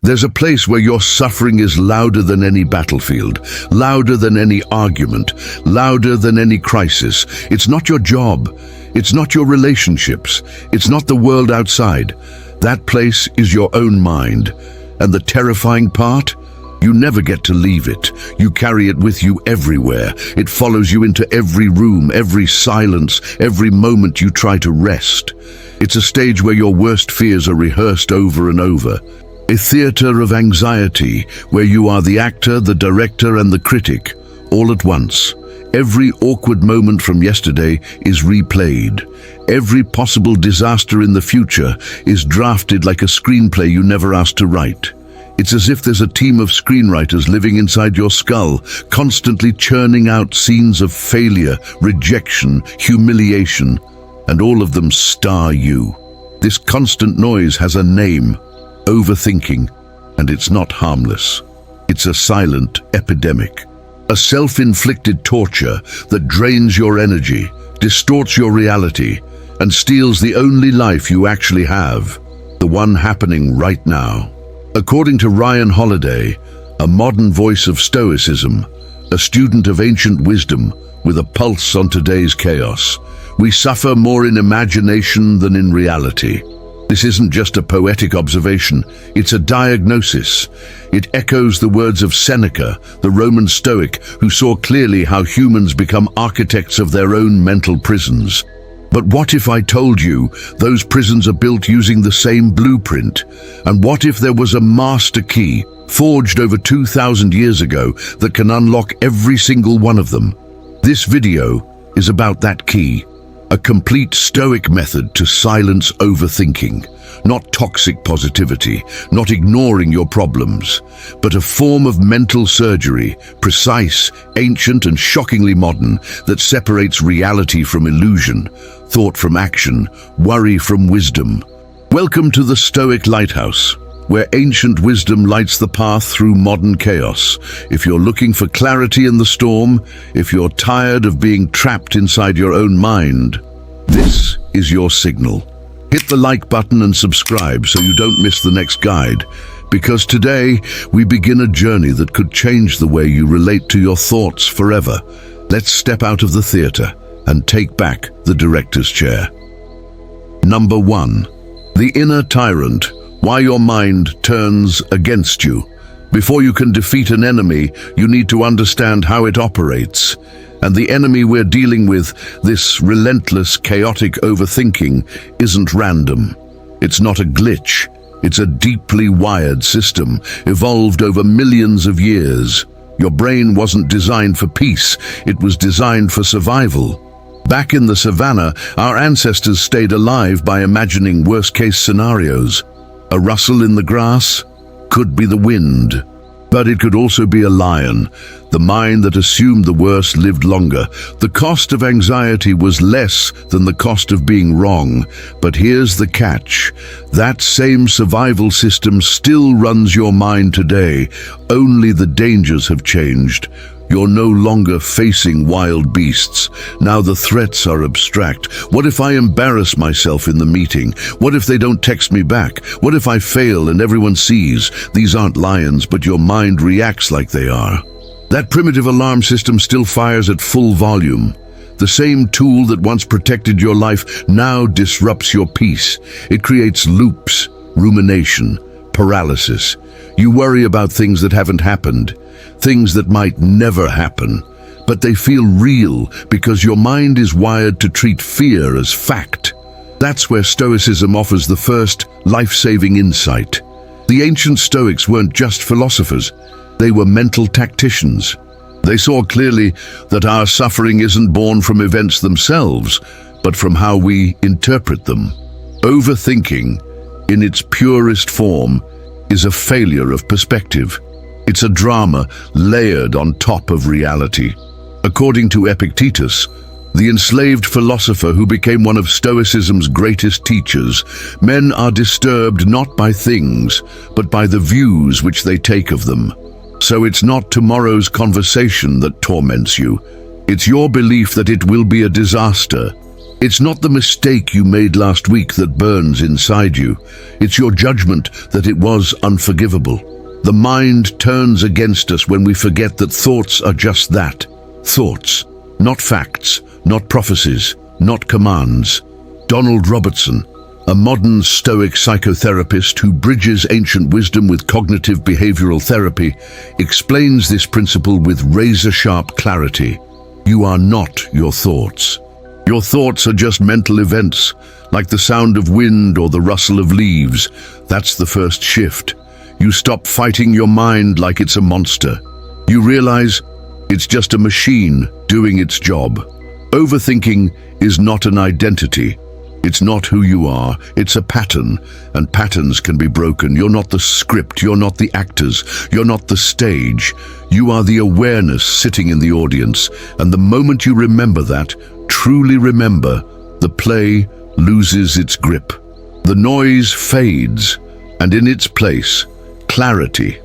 There's a place where your suffering is louder than any battlefield, louder than any argument, louder than any crisis. It's not your job. It's not your relationships. It's not the world outside. That place is your own mind. And the terrifying part? You never get to leave it. You carry it with you everywhere. It follows you into every room, every silence, every moment you try to rest. It's a stage where your worst fears are rehearsed over and over. A theater of anxiety, where you are the actor, the director, and the critic, all at once. Every awkward moment from yesterday is replayed. Every possible disaster in the future is drafted like a screenplay you never asked to write. It's as if there's a team of screenwriters living inside your skull, constantly churning out scenes of failure, rejection, humiliation, and all of them star you. This constant noise has a name: overthinking, and it's not harmless. It's a silent epidemic. A self-inflicted torture that drains your energy, distorts your reality, and steals the only life you actually have, the one happening right now. According to Ryan Holiday, a modern voice of Stoicism, a student of ancient wisdom with a pulse on today's chaos, we suffer more in imagination than in reality. This isn't just a poetic observation, it's a diagnosis. It echoes the words of Seneca, the Roman Stoic, who saw clearly how humans become architects of their own mental prisons. But what if I told you those prisons are built using the same blueprint? And what if there was a master key, forged over 2,000 years ago, that can unlock every single one of them? This video is about that key. A complete Stoic method to silence overthinking. Not toxic positivity, not ignoring your problems, but a form of mental surgery, precise, ancient, and shockingly modern, that separates reality from illusion, thought from action, worry from wisdom. Welcome to the Stoic Lighthouse, where ancient wisdom lights the path through modern chaos. If you're looking for clarity in the storm, if you're tired of being trapped inside your own mind, this is your signal. Hit the like button and subscribe so you don't miss the next guide, because today we begin a journey that could change the way you relate to your thoughts forever. Let's step out of the theater and take back the director's chair. Number 1. The inner tyrant. Why your mind turns against you. Before you can defeat an enemy, you need to understand how it operates. And the enemy we're dealing with, this relentless, chaotic overthinking, isn't random. It's not a glitch. It's a deeply wired system, evolved over millions of years. Your brain wasn't designed for peace. It was designed for survival. Back in the savannah, our ancestors stayed alive by imagining worst-case scenarios. A rustle in the grass could be the wind, but it could also be a lion. The mind that assumed the worst lived longer. The cost of anxiety was less than the cost of being wrong. But here's the catch. That same survival system still runs your mind today. Only the dangers have changed. You're no longer facing wild beasts. Now the threats are abstract. What if I embarrass myself in the meeting? What if they don't text me back? What if I fail and everyone sees? These aren't lions, but your mind reacts like they are. That primitive alarm system still fires at full volume. The same tool that once protected your life now disrupts your peace. It creates loops, rumination, paralysis. You worry about things that haven't happened, things that might never happen, but they feel real because your mind is wired to treat fear as fact. That's where Stoicism offers the first life-saving insight. The ancient Stoics weren't just philosophers, they were mental tacticians. They saw clearly that our suffering isn't born from events themselves, but from how we interpret them. Overthinking, in its purest form, is a failure of perspective. It's a drama layered on top of reality. According to Epictetus, the enslaved philosopher who became one of Stoicism's greatest teachers, men are disturbed not by things, but by the views which they take of them. So it's not tomorrow's conversation that torments you. It's your belief that it will be a disaster. It's not the mistake you made last week that burns inside you. It's your judgment that it was unforgivable. The mind turns against us when we forget that thoughts are just that. Thoughts, not facts, not prophecies, not commands. Donald Robertson, a modern Stoic psychotherapist who bridges ancient wisdom with cognitive behavioral therapy, explains this principle with razor-sharp clarity. You are not your thoughts. Your thoughts are just mental events, like the sound of wind or the rustle of leaves. That's the first shift. You stop fighting your mind like it's a monster. You realize it's just a machine doing its job. Overthinking is not an identity. It's not who you are. It's a pattern, and patterns can be broken. You're not the script. You're not the actors. You're not the stage. You are the awareness sitting in the audience, and the moment you remember that, truly remember, the play loses its grip. The noise fades, and in its place, clarity.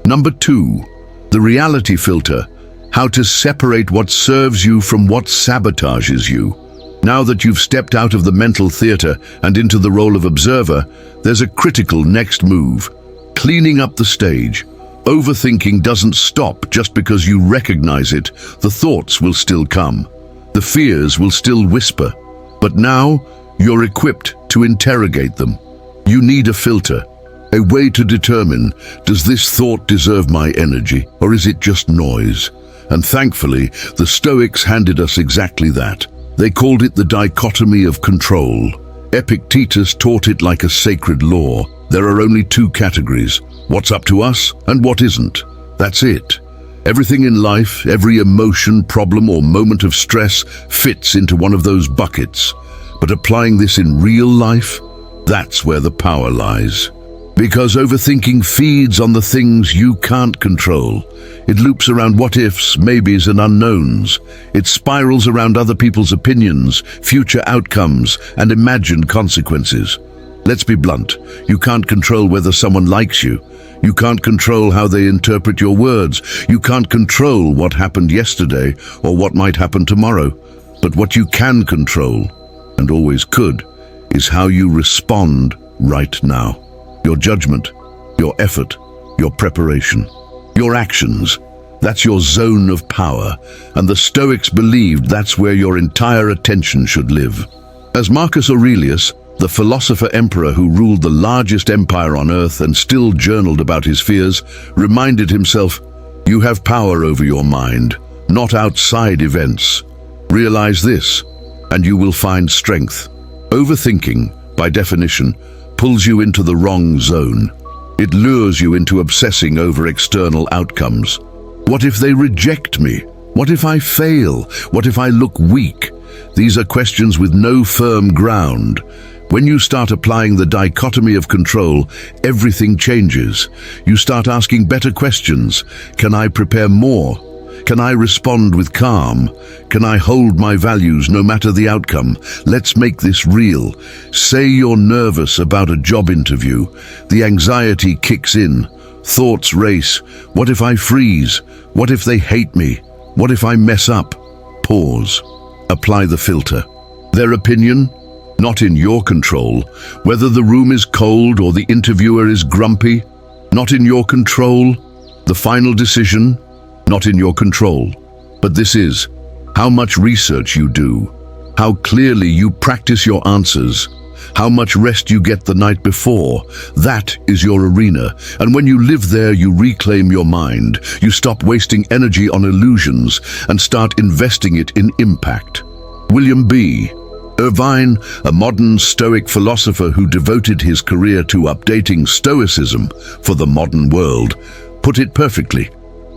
Number 2, the reality filter. How to separate what serves you from what sabotages you. Now that you've stepped out of the mental theater and into the role of observer, there's a critical next move. Cleaning up the stage. Overthinking doesn't stop just because you recognize it. The thoughts will still come. The fears will still whisper. But now, you're equipped to interrogate them. You need a filter, a way to determine, does this thought deserve my energy, or is it just noise? And thankfully, the Stoics handed us exactly that. They called it the dichotomy of control. Epictetus taught it like a sacred law. There are only 2 categories, what's up to us and what isn't. That's it. Everything in life, every emotion, problem or moment of stress fits into one of those buckets. But applying this in real life, that's where the power lies. Because overthinking feeds on the things you can't control. It loops around what-ifs, maybes and unknowns. It spirals around other people's opinions, future outcomes and imagined consequences. Let's be blunt, you can't control whether someone likes you. You can't control how they interpret your words. You can't control what happened yesterday or what might happen tomorrow. But what you can control, and always could, is how you respond right now. Your judgment, your effort, your preparation, your actions. That's your zone of power, and the Stoics believed that's where your entire attention should live. As Marcus Aurelius, the philosopher-emperor who ruled the largest empire on earth and still journaled about his fears, reminded himself, you have power over your mind, not outside events. Realize this, and you will find strength. Overthinking, by definition, pulls you into the wrong zone. It lures you into obsessing over external outcomes. What if they reject me? What if I fail? What if I look weak? These are questions with no firm ground. When you start applying the dichotomy of control, everything changes. You start asking better questions. Can I prepare more? Can I respond with calm? Can I hold my values no matter the outcome? Let's make this real. Say you're nervous about a job interview. The anxiety kicks in. Thoughts race. What if I freeze? What if they hate me? What if I mess up? Pause. Apply the filter. Their opinion? Not in your control. Whether the room is cold or the interviewer is grumpy? Not in your control. The final decision? Not in your control. But this is how much research you do, how clearly you practice your answers, how much rest you get the night before. That is your arena. And when you live there, you reclaim your mind. You stop wasting energy on illusions and start investing it in impact. William B. Irvine, a modern Stoic philosopher who devoted his career to updating Stoicism for the modern world, put it perfectly.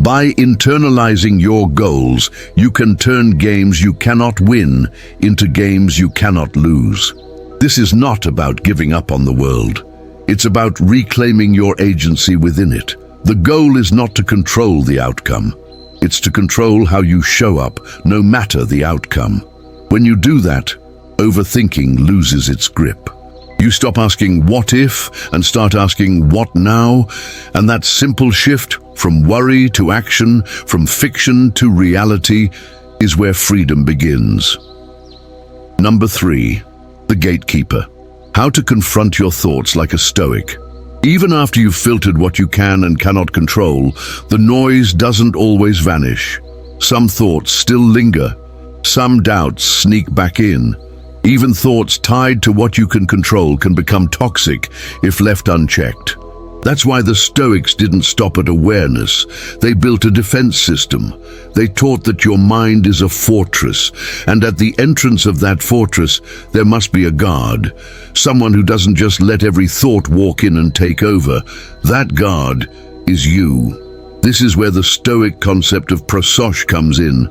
By internalizing your goals, you can turn games you cannot win into games you cannot lose. This is not about giving up on the world. It's about reclaiming your agency within it. The goal is not to control the outcome. It's to control how you show up, no matter the outcome. When you do that, overthinking loses its grip. You stop asking what if and start asking what now, and that simple shift from worry to action, from fiction to reality, is where freedom begins. Number 3. The Gatekeeper. How to confront your thoughts like a Stoic. Even after you've filtered what you can and cannot control, the noise doesn't always vanish. Some thoughts still linger. Some doubts sneak back in. Even thoughts tied to what you can control can become toxic if left unchecked. That's why the Stoics didn't stop at awareness. They built a defense system. They taught that your mind is a fortress, and at the entrance of that fortress, there must be a guard. Someone who doesn't just let every thought walk in and take over. That guard is you. This is where the Stoic concept of prososh comes in,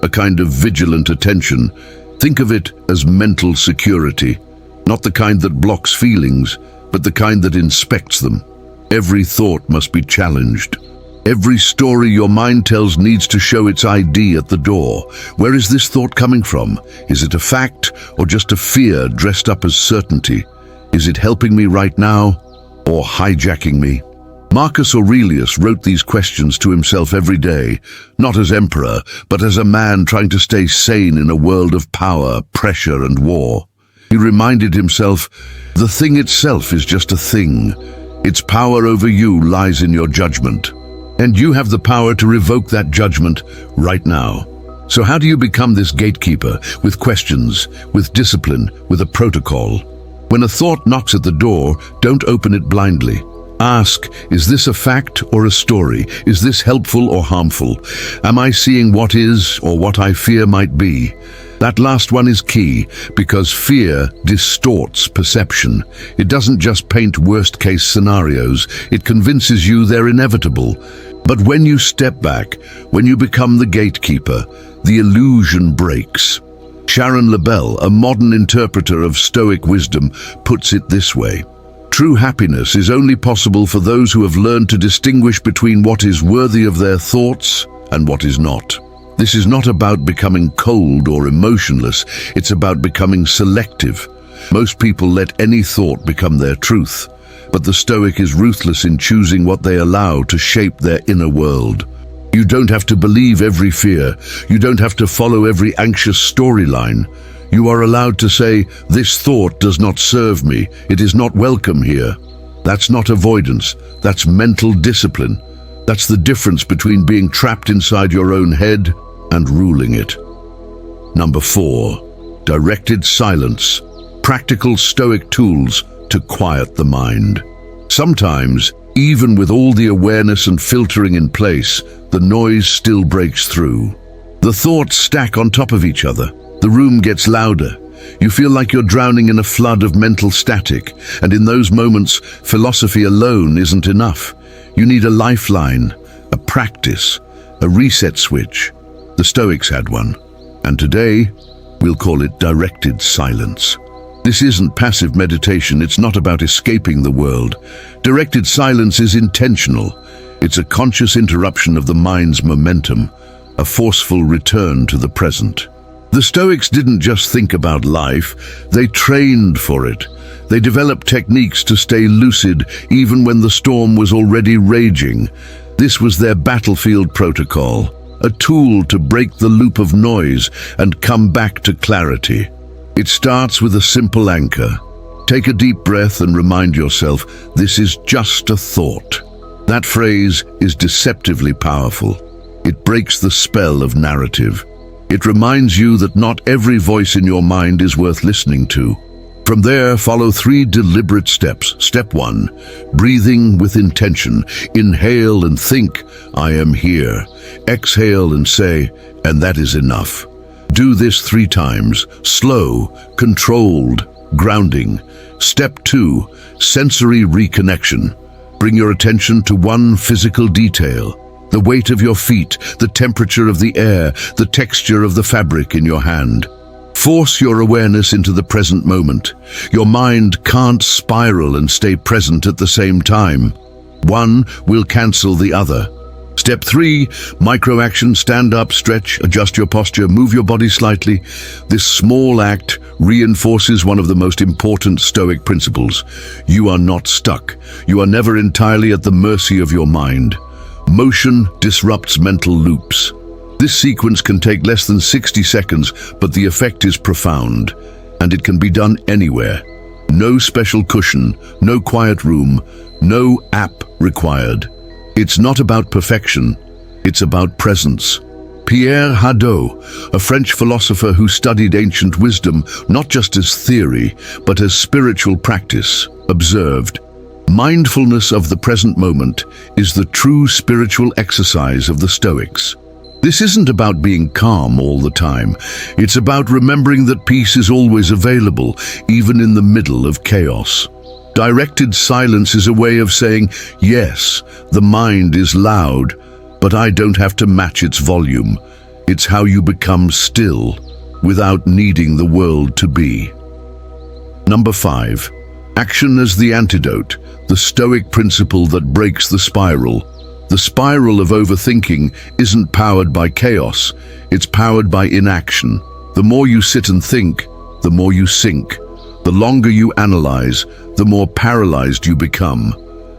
a kind of vigilant attention. Think of it as mental security, not the kind that blocks feelings, but the kind that inspects them. Every thought must be challenged. Every story your mind tells needs to show its ID at the door. Where is this thought coming from? Is it a fact or just a fear dressed up as certainty? Is it helping me right now or hijacking me? Marcus Aurelius wrote these questions to himself every day, not as emperor, but as a man trying to stay sane in a world of power, pressure, and war. He reminded himself, the thing itself is just a thing. Its power over you lies in your judgment. And you have the power to revoke that judgment right now. So how do you become this gatekeeper? With questions, with discipline, with a protocol. When a thought knocks at the door, don't open it blindly. Ask, is this a fact or a story? Is this helpful or harmful? Am I seeing what is or what I fear might be? That last one is key, because fear distorts perception. It doesn't just paint worst-case scenarios, it convinces you they're inevitable. But when you step back, when you become the gatekeeper, the illusion breaks. Sharon Lebel, a modern interpreter of Stoic wisdom, puts it this way. True happiness is only possible for those who have learned to distinguish between what is worthy of their thoughts and what is not. This is not about becoming cold or emotionless, it's about becoming selective. Most people let any thought become their truth, but the Stoic is ruthless in choosing what they allow to shape their inner world. You don't have to believe every fear, you don't have to follow every anxious storyline. You are allowed to say, this thought does not serve me, it is not welcome here. That's not avoidance, that's mental discipline. That's the difference between being trapped inside your own head and ruling it. Number 4. Directed silence. Practical Stoic tools to quiet the mind. Sometimes, even with all the awareness and filtering in place, the noise still breaks through. The thoughts stack on top of each other. The room gets louder. You feel like you're drowning in a flood of mental static, and in those moments, philosophy alone isn't enough. You need a lifeline, a practice, a reset switch. The Stoics had one, and today, we'll call it directed silence. This isn't passive meditation, it's not about escaping the world. Directed silence is intentional. It's a conscious interruption of the mind's momentum, a forceful return to the present. The Stoics didn't just think about life, they trained for it. They developed techniques to stay lucid even when the storm was already raging. This was their battlefield protocol, a tool to break the loop of noise and come back to clarity. It starts with a simple anchor. Take a deep breath and remind yourself, this is just a thought. That phrase is deceptively powerful. It breaks the spell of narrative. It reminds you that not every voice in your mind is worth listening to. From there, follow 3 deliberate steps. Step 1, breathing with intention. Inhale and think, I am here. Exhale and say, and that is enough. Do this 3 times, slow, controlled, grounding. Step 2, sensory reconnection. Bring your attention to one physical detail. The weight of your feet, the temperature of the air, the texture of the fabric in your hand. Force your awareness into the present moment. Your mind can't spiral and stay present at the same time. One will cancel the other. Step 3, micro-action, stand up, stretch, adjust your posture, move your body slightly. This small act reinforces one of the most important Stoic principles. You are not stuck. You are never entirely at the mercy of your mind. Motion disrupts mental loops. This sequence can take less than 60 seconds, but the effect is profound, and it can be done anywhere. No special cushion, no quiet room, no app required. It's not about perfection, it's about presence. Pierre Hadot, a French philosopher who studied ancient wisdom not just as theory, but as spiritual practice, observed, "Mindfulness of the present moment is the true spiritual exercise of the Stoics." This isn't about being calm all the time. It's about remembering that peace is always available, even in the middle of chaos. Directed silence is a way of saying, yes, the mind is loud, but I don't have to match its volume. It's how you become still, without needing the world to be. Number 5. Action as the antidote, the Stoic principle that breaks the spiral. The spiral of overthinking isn't powered by chaos, it's powered by inaction. The more you sit and think, the more you sink. The longer you analyze, the more paralyzed you become.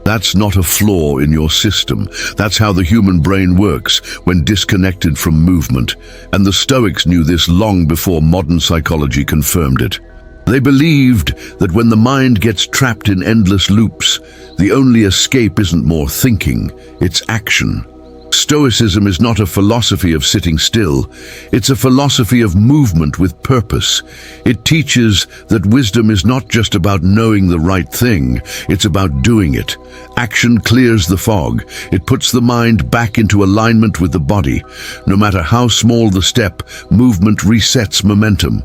That's not a flaw in your system. That's how the human brain works when disconnected from movement. And the Stoics knew this long before modern psychology confirmed it. They believed that when the mind gets trapped in endless loops, the only escape isn't more thinking, it's action. Stoicism is not a philosophy of sitting still, it's a philosophy of movement with purpose. It teaches that wisdom is not just about knowing the right thing, it's about doing it. Action clears the fog, it puts the mind back into alignment with the body. No matter how small the step, movement resets momentum.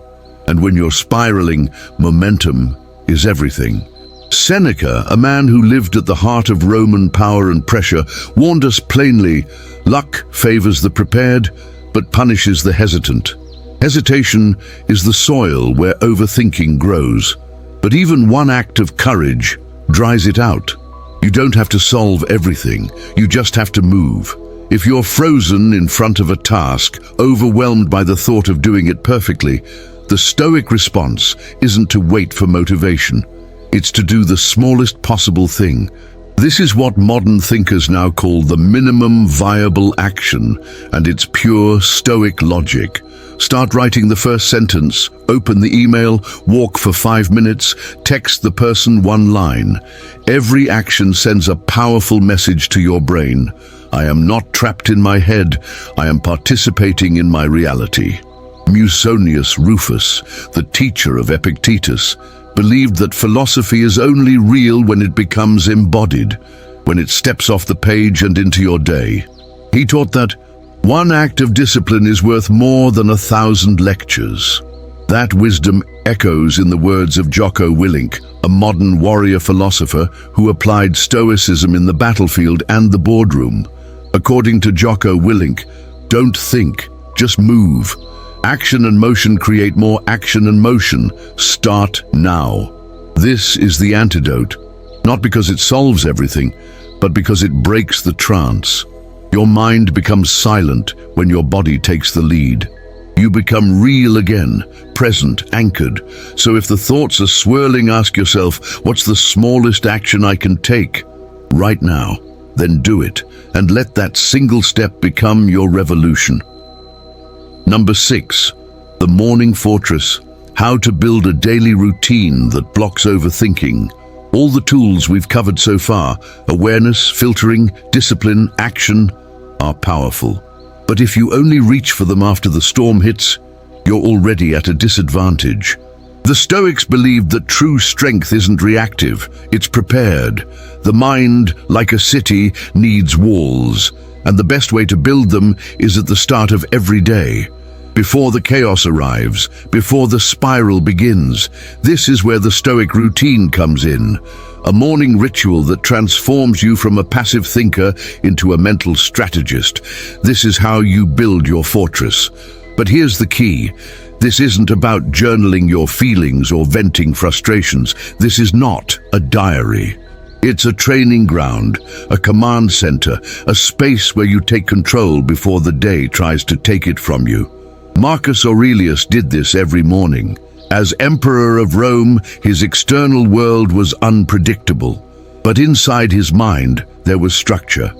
And when you're spiraling, momentum is everything. Seneca, a man who lived at the heart of Roman power and pressure, warned us plainly, luck favors the prepared, but punishes the hesitant. Hesitation is the soil where overthinking grows. But even one act of courage dries it out. You don't have to solve everything, you just have to move. If you're frozen in front of a task, overwhelmed by the thought of doing it perfectly, the Stoic response isn't to wait for motivation. It's to do the smallest possible thing. This is what modern thinkers now call the minimum viable action, and it's pure Stoic logic. Start writing the first sentence, open the email, walk for 5 minutes, text the person one line. Every action sends a powerful message to your brain. I am not trapped in my head, I am participating in my reality. Musonius Rufus, the teacher of Epictetus, believed that philosophy is only real when it becomes embodied, when it steps off the page and into your day. He taught that one act of discipline is worth more than 1,000 lectures. That wisdom echoes in the words of Jocko Willink, a modern warrior philosopher who applied Stoicism in the battlefield and the boardroom. According to Jocko Willink, don't think, just move. Action and motion create more action and motion. Start now. This is the antidote, not because it solves everything, but because it breaks the trance. Your mind becomes silent when your body takes the lead. You become real again, present, anchored. So if the thoughts are swirling, ask yourself, what's the smallest action I can take right now? Then do it, and let that single step become your revolution. Number 6, the morning fortress. How to build a daily routine that blocks overthinking. All the tools we've covered so far, awareness, filtering, discipline, action, are powerful. But if you only reach for them after the storm hits, you're already at a disadvantage. The Stoics believed that true strength isn't reactive, it's prepared. The mind, like a city, needs walls, and the best way to build them is at the start of every day. Before the chaos arrives, before the spiral begins. This is where the Stoic routine comes in. A morning ritual that transforms you from a passive thinker into a mental strategist. This is how you build your fortress. But here's the key. This isn't about journaling your feelings or venting frustrations. This is not a diary. It's a training ground, a command center, a space where you take control before the day tries to take it from you. Marcus Aurelius did this every morning. As Emperor of Rome, his external world was unpredictable, but inside his mind there was structure.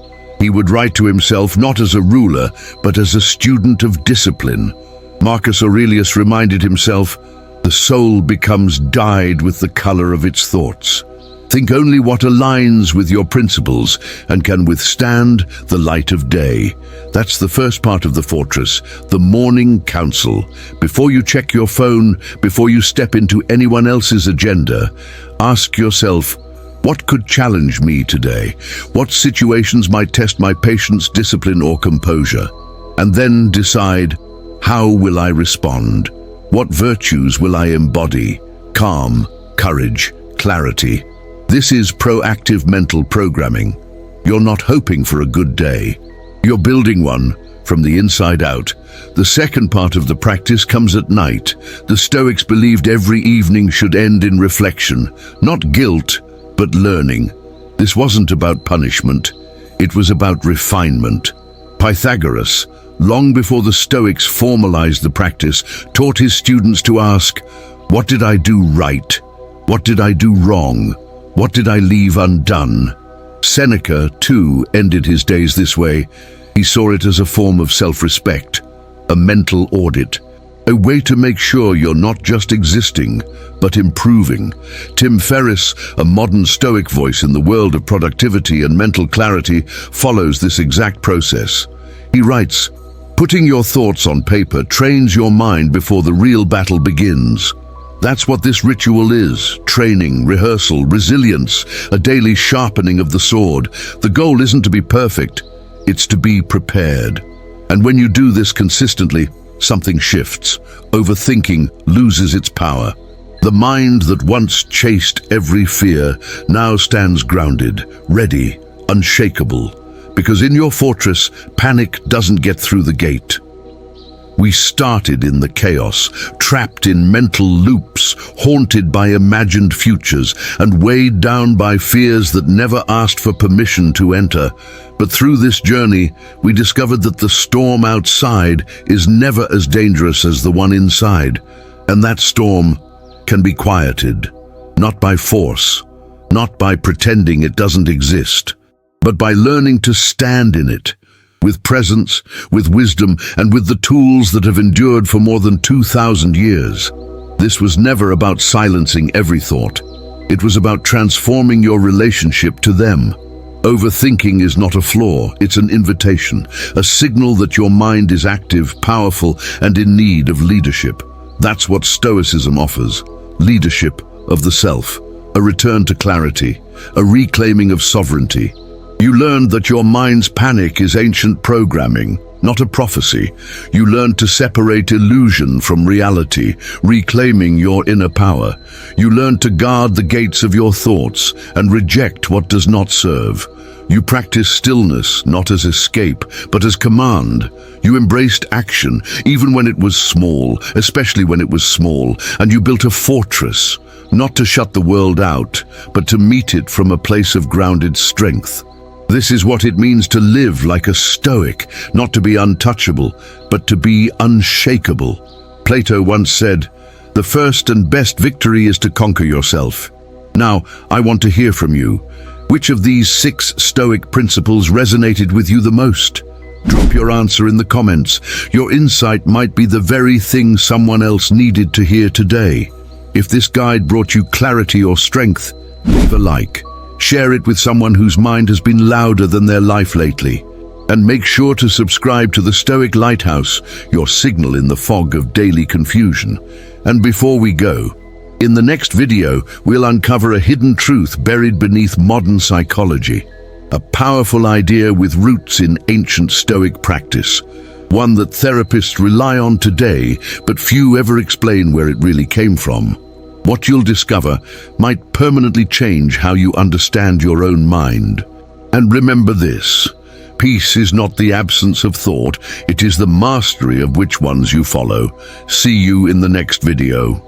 He would write to himself not as a ruler, but as a student of discipline. Marcus Aurelius reminded himself, "The soul becomes dyed with the color of its thoughts." Think only what aligns with your principles and can withstand the light of day. That's the first part of the fortress, the morning council. Before you check your phone, before you step into anyone else's agenda, ask yourself, what could challenge me today? What situations might test my patience, discipline, or composure? And then decide, how will I respond? What virtues will I embody? Calm, courage, clarity. This is proactive mental programming. You're not hoping for a good day. You're building one from the inside out. The second part of the practice comes at night. The Stoics believed every evening should end in reflection, not guilt, but learning. This wasn't about punishment. It was about refinement. Pythagoras, long before the Stoics formalized the practice, taught his students to ask, what did I do right? What did I do wrong? What did I leave undone? Seneca, too, ended his days this way. He saw it as a form of self-respect, a mental audit, a way to make sure you're not just existing, but improving. Tim Ferriss, a modern Stoic voice in the world of productivity and mental clarity, follows this exact process. He writes, "Putting your thoughts on paper trains your mind before the real battle begins." That's what this ritual is: training, rehearsal, resilience, a daily sharpening of the sword. The goal isn't to be perfect, it's to be prepared. And when you do this consistently, something shifts. Overthinking loses its power. The mind that once chased every fear now stands grounded, ready, unshakable. Because in your fortress, panic doesn't get through the gate. We started in the chaos, trapped in mental loops, haunted by imagined futures, and weighed down by fears that never asked for permission to enter. But through this journey, we discovered that the storm outside is never as dangerous as the one inside. And that storm can be quieted, not by force, not by pretending it doesn't exist, but by learning to stand in it, with presence, with wisdom, and with the tools that have endured for more than 2,000 years. This was never about silencing every thought. It was about transforming your relationship to them. Overthinking is not a flaw, it's an invitation, a signal that your mind is active, powerful, and in need of leadership. That's what Stoicism offers: leadership of the self, a return to clarity, a reclaiming of sovereignty. You learned that your mind's panic is ancient programming, not a prophecy. You learned to separate illusion from reality, reclaiming your inner power. You learned to guard the gates of your thoughts and reject what does not serve. You practiced stillness, not as escape, but as command. You embraced action, even when it was small, especially when it was small, and you built a fortress, not to shut the world out, but to meet it from a place of grounded strength. This is what it means to live like a Stoic, not to be untouchable, but to be unshakable. Plato once said, "The first and best victory is to conquer yourself." Now, I want to hear from you. Which of these 6 Stoic principles resonated with you the most? Drop your answer in the comments. Your insight might be the very thing someone else needed to hear today. If this guide brought you clarity or strength, leave a like. Share it with someone whose mind has been louder than their life lately. And make sure to subscribe to the Stoic Lighthouse, your signal in the fog of daily confusion. And before we go, in the next video, we'll uncover a hidden truth buried beneath modern psychology. A powerful idea with roots in ancient Stoic practice. One that therapists rely on today, but few ever explain where it really came from. What you'll discover might permanently change how you understand your own mind. And remember this: peace is not the absence of thought, it is the mastery of which ones you follow. See you in the next video.